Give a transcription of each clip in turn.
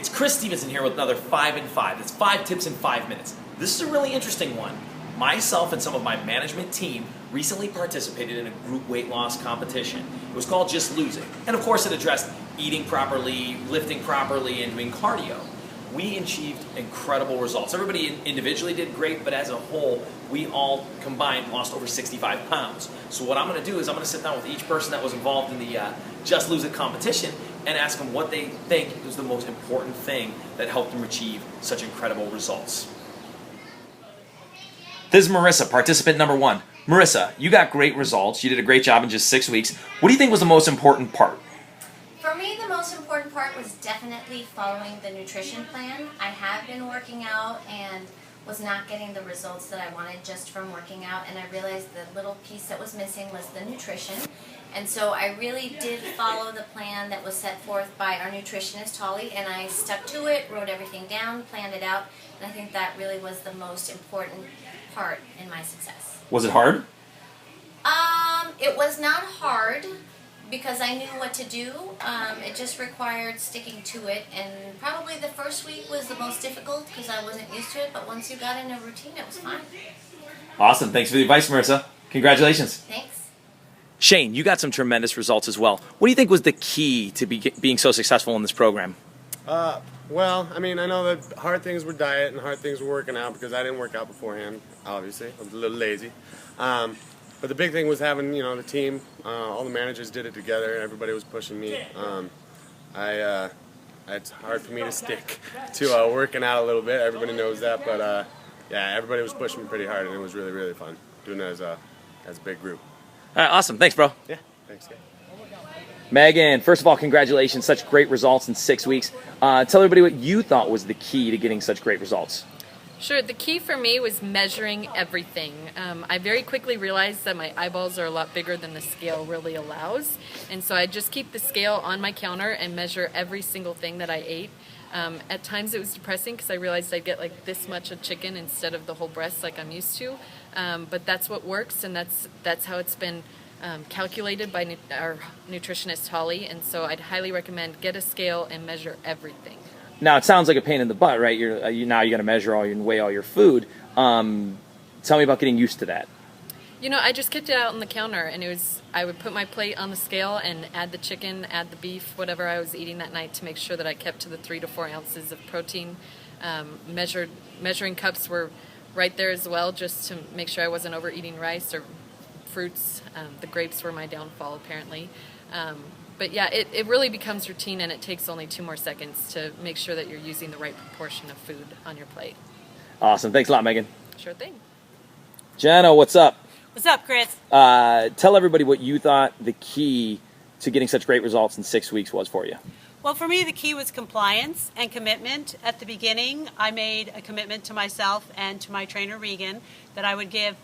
It's Chris Stevenson here with another 5 in 5. That's 5 tips in 5 minutes. This is a really interesting one. Myself and some of my management team recently participated in a group weight loss competition. It was called Just Losing. And of course it addressed eating properly, lifting properly, and doing cardio. We achieved incredible results. Everybody individually did great, but as a whole, we all combined lost over 65 pounds. So what I'm going to do is I'm going to sit down with each person that was involved in the Just Lose It competition and ask them what they think was the most important thing that helped them achieve such incredible results. This is Marissa, participant number 1. Marissa, you got great results. You did a great job in just 6 weeks. What do you think was the most important part? For me, the most important part was definitely following the nutrition plan. I have been working out and was not getting the results that I wanted just from working out, and I realized the little piece that was missing was the nutrition. And so I really did follow the plan that was set forth by our nutritionist, Holly, and I stuck to it, wrote everything down, planned it out, and I think that really was the most important part in my success. Was it hard? It was not hard, because I knew what to do. It just required sticking to it, and probably the first week was the most difficult because I wasn't used to it, but once you got in a routine, it was fine. Awesome. Thanks for the advice, Marissa. Congratulations. Thanks. Shane, you got some tremendous results as well. What do you think was the key to being so successful in this program? Well, I mean, I know that hard things were diet and hard things were working out because I didn't work out beforehand, obviously. I was a little lazy. But the big thing was having, the team. All the managers did it together. Everybody was pushing me. It's hard for me to stick to working out a little bit. Everybody knows that. But, yeah, everybody was pushing me pretty hard, and it was really, really fun doing it as a big group. All right, awesome. Thanks, bro. Yeah, thanks, guys. Megan, first of all, congratulations. Such great results in 6 weeks. Tell everybody what you thought was the key to getting such great results. Sure. The key for me was measuring everything. I very quickly realized that my eyeballs are a lot bigger than the scale really allows. And so I just keep the scale on my counter and measure every single thing that I ate. At times it was depressing because I realized I'd get like this much of chicken instead of the whole breast like I'm used to. But that's what works, and that's how it's been calculated by our nutritionist Holly. And so I'd highly recommend get a scale and measure everything. Now, it sounds like a pain in the butt, right? Now you got to measure and weigh all your food. Tell me about getting used to that. I just kept it out on the counter, and I would put my plate on the scale and add the chicken, add the beef, whatever I was eating that night to make sure that I kept to the 3 to 4 ounces of protein. Measuring cups were right there as well, just to make sure I wasn't overeating rice or fruits. The grapes were my downfall, apparently. But yeah, it really becomes routine, and it takes only 2 more seconds to make sure that you're using the right proportion of food on your plate. Awesome. Thanks a lot, Megan. Sure thing. Jenna, what's up? What's up, Chris? Tell everybody what you thought the key to getting such great results in 6 weeks was for you. Well, for me, the key was compliance and commitment. At the beginning, I made a commitment to myself and to my trainer, Regan, that I would give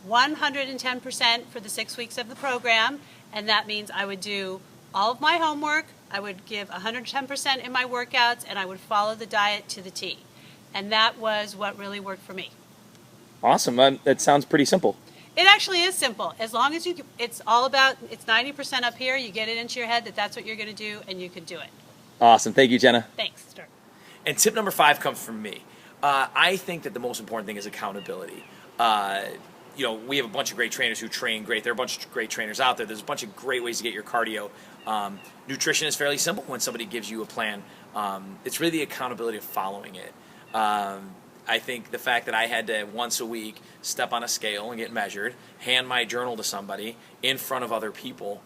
110% for the 6 weeks of the program, and that means I would do all of my homework, I would give 110% in my workouts, and I would follow the diet to the T. And that was what really worked for me. Awesome. That sounds pretty simple. It actually is simple. As long as it's 90% up here, you get it into your head that that's what you're going to do, and you can do it. Awesome. Thank you, Jenna. Thanks. Start. And tip number 5 comes from me. I think that the most important thing is accountability. We have a bunch of great trainers who train great. There are a bunch of great trainers out there. There's a bunch of great ways to get your cardio. Nutrition is fairly simple when somebody gives you a plan. It's really the accountability of following it. I think the fact that I had to once a week step on a scale and get measured, hand my journal to somebody in front of other people,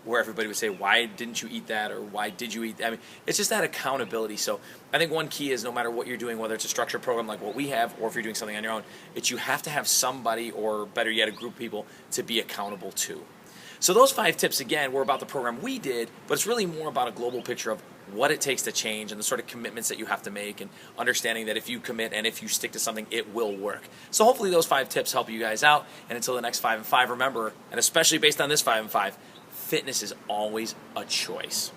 where everybody would say, why didn't you eat that, or why did you eat that? I mean, it's just that accountability. So I think one key is no matter what you're doing, whether it's a structured program like what we have, or if you're doing something on your own, you have to have somebody, or better yet, a group of people to be accountable to. So those 5 tips, again, were about the program we did, but it's really more about a global picture of what it takes to change and the sort of commitments that you have to make, and understanding that if you commit and if you stick to something, it will work. So hopefully those 5 tips help you guys out. And until the next 5 in 5, remember, and especially based on this 5 in 5, fitness is always a choice.